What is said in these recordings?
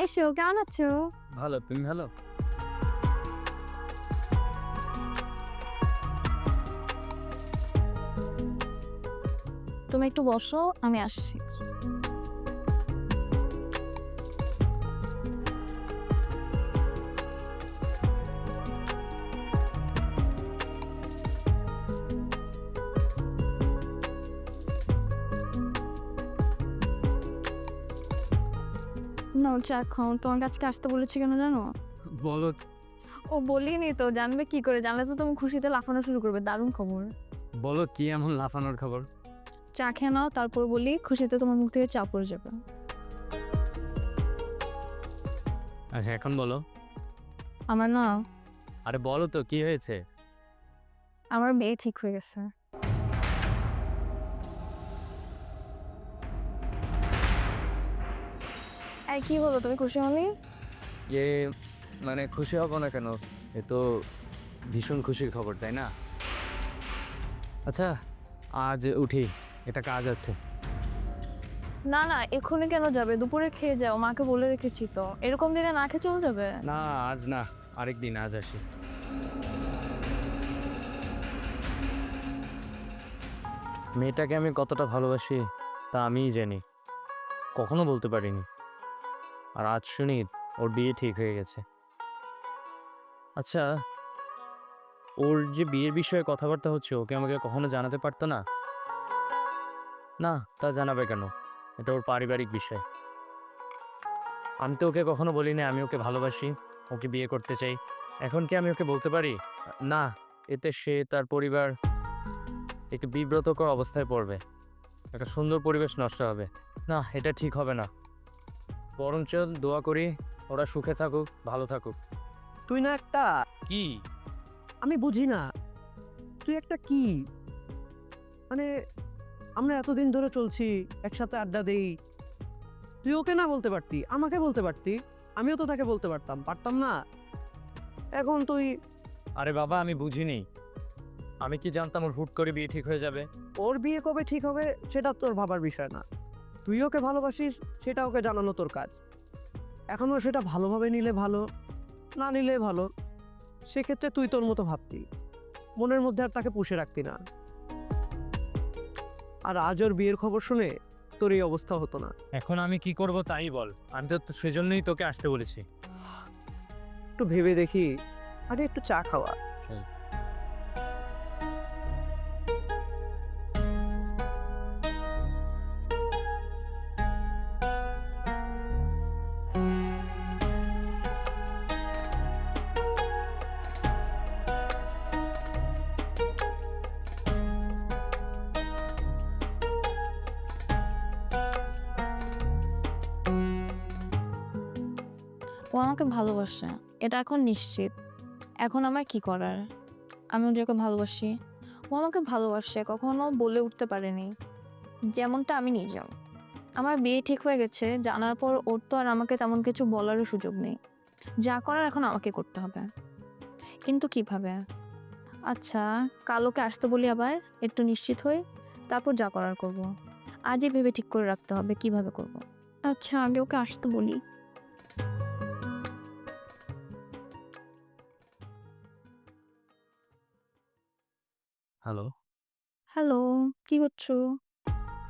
এসো, কেমন আছো? ভালো, তুমি ভালো? তুমি একটু বসো, আমি আসছি। নাও চা খাও। তোমার কাছকে আসতে বলেছি কেন জানো? বলো। ও বলিনি তো, জানবে কি করে? জানলে তো তুমি খুশিতে লাফানো শুরু করবে। দারুণ খবর। বলো কি এমন লাফানোর খবর? চা খেয়ে নাও, তারপর বলি খুশিতে তোমার মুখ থেকে চা পড়ে যাবে। আচ্ছা এখন বলো। আমার না, আরে বলো তো কি হয়েছে? আমার বিয়ে ঠিক হয়ে গেছে। এই কি বলো, তুমি খুশি হওনি? এ মানে খুশি হব না কেন? এ তো ভীষণ খুশির খবর, তাই না? আচ্ছা আজ উঠি, এটা কাজ আছে। না না, এক্ষুনি কেন যাবে? দুপুরে খেয়ে যাও, মাকে বলে রেখেছি তো। এরকম দিনে না খেয়ে চলে যাবে? না আজ না, আরেক দিন, আজ আসি। মেয়েটাকে আমি কতটা ভালোবাসি তা আমিই জানি, কখনো বলতে পারিনি। আর আজ শুনি ওর বিয়ে ঠিক হয়ে গেছে। আচ্ছা, ওর যে বিয়ের বিষয়ে কথাবার্তা হচ্ছে, ওকে আমাকে কখনো জানাতে পারতো না? না, তা জানাবে কেন? এটা ওর পারিবারিক বিষয়। আমি তো ওকে কখনো বলিনি আমি ওকে ভালোবাসি, ওকে বিয়ে করতে চাই। এখন কি আমি ওকে বলতে পারি? না, এতে সে তার পরিবার একটু বিব্রতকর অবস্থায় পড়বে, একটা সুন্দর পরিবেশ নষ্ট হবে। না, এটা ঠিক হবে না। বরঞ্চ দোয়া করি ওরা সুখে থাকুক, ভালো থাকুক। তুই না একটা, কি? আমি বুঝি না তুই একটা কি, মানে আমরা এতদিন ধরে চলছি, একসাথে আড্ডা দেই, তুই ওকে না বলতে পারতি, আমাকে বলতে পারতি, আমিও তো তাকে বলতে পারতাম, পারতাম না? এখন তুই, আরে বাবা, আমি বুঝিনি। আমি কি জানতাম ওর হুট করে বিয়ে ঠিক হয়ে যাবে? ওর বিয়ে কবে ঠিক হবে সেটা তোর ভাবার বিষয় না। তুই ওকে ভালোবাসিস, সেটা ওকে জানানো তোর কাজ। এখনও সেটা ভালোভাবে নিলে ভালো, না নিলে ভালো। সেক্ষেত্রে তুই তোর মতো ভাবতি, মনের মধ্যে আর তাকে পুষে রাখতি না। আর আজ ওর বিয়ের খবর শুনে তোর এই অবস্থা হতো না। এখন আমি কি করব তাই বল। আমি তো সেজন্যই তোকে আসতে বলেছি। একটু ভেবে দেখি, আরে একটু চা খাওয়া। ও আমাকে ভালোবাসে, এটা এখন নিশ্চিত। এখন আমার কি করার? আমি ওকে ভালোবাসি, ও আমাকে ভালোবাসে, কখনো বলে উঠতে পারেনি। যেমনটা আমি নিজেও। আমার বিয়ে ঠিক হয়ে গেছে জানার পর ওর তো আর আমাকে তেমন কিছু বলারও সুযোগ নেই। যা করার এখন আমাকে করতে হবে। কিন্তু কিভাবে? আচ্ছা, কাল ওকে আসতে বলি, আবার একটু নিশ্চিত হই, তারপর যা করার করব। আজই ভেবে ঠিক করে রাখতে হবে কিভাবে করব। আচ্ছা, আগে ওকে আসতে বলি। হ্যালো। হ্যালো, কি করছো?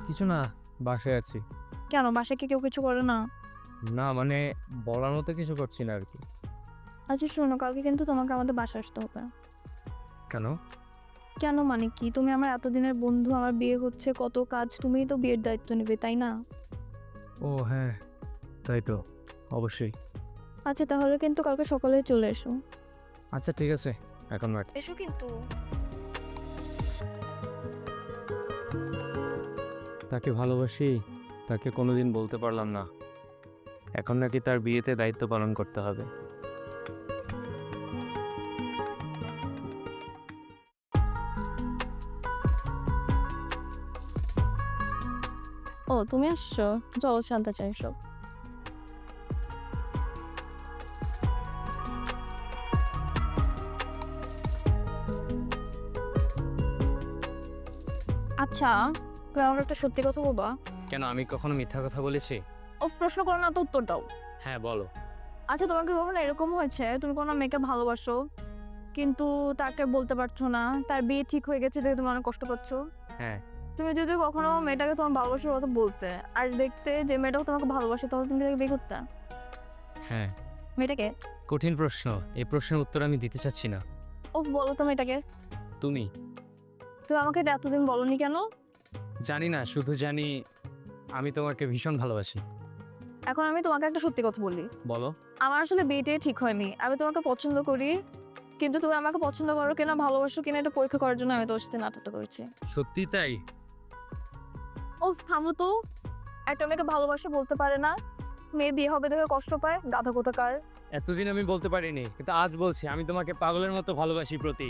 কিছু না, বাসায় আছি। কেন, বাসায় কি কেউ কিছু করে না? না মানে বলার মতো কিছু করছি না আর কি। আচ্ছা শোনো, কালকে কিন্তু তোমাকে আমাদের বাসায় আসতে হবে। কেন? কেন মানে কি? তুমি আমার এতদিনের বন্ধু, আমার বিয়ে হচ্ছে, কত কাজ, তুমিই তো বিয়ের দায়িত্ব নেবে, তাই না? ও হ্যাঁ, তাই তো, অবশ্যই। আচ্ছা তাহলে কিন্তু কালকে সকালে চলে এসো। আচ্ছা ঠিক আছে, এখন রাখ। এসো কিন্তু। তাকে ভালোবাসি, তাকে কোনোদিন বলতে পারলাম না। এখন নাকি তার বিয়েতে দায়িত্ব পালন করতে হবে। ও তুমি আসছো, চলো শান্তা চাই সব। আচ্ছা, তুমি আমার একটা সত্যি কথা বলবা? কেন, আমি কখনো মিথ্যা কথা বলেছি? ও প্রশ্ন করো না তো উত্তর দাও। হ্যাঁ বলো। আচ্ছা, তোমার কি কখনো এরকম হয়েছে তুমি কোনো মেয়েকে ভালোবাসো কিন্তু তাকে বলতে পারছো না, তার বিয়ে ঠিক হয়ে গেছে দেখে তুমি অনেক কষ্ট পাচ্ছ? হ্যাঁ। তুমি যদি কখনো মেয়েটাকে তোমার ভালোবাসার কথা বলতে আর দেখতে যে মেয়েটাও তোমাকে ভালোবাসে, তাহলে তুমি তাকে বিয়ে করতে? হ্যাঁ। মেয়েটাকে? কঠিন প্রশ্ন, এই প্রশ্নের উত্তর আমি দিতে চাচ্ছি না। ও বলো তো মেয়েটাকে। তুমি? তুমি আমাকে এটা এতদিন বলনি কেন? জানি না, শুধু জানি আমি তোমাকে ভীষণ ভালোবাসি। এখন আমি তোমাকে একটা সত্যি কথা বলি, বলো। আমার আসলে বিয়েটা ঠিক হয়নি। আমি তোমাকে পছন্দ করি, কিন্তু তুমি আমাকে পছন্দ করো কিনা ভালোবাসো কিনা এটা পরীক্ষা করার জন্য আমি তোর সাথে নাটকটা করেছি। সত্যি তাই? ও থামো তো, একটা মেয়েকে ভালোবাসে বলতে পারে না, মেয়ের বিয়ে হবে দেখে কষ্ট পায়, গাধা কোথাকার। এতদিন আমি বলতে পারিনি, কিন্তু আজ বলছি আমি তোমাকে পাগলের মতো ভালোবাসি প্রতি।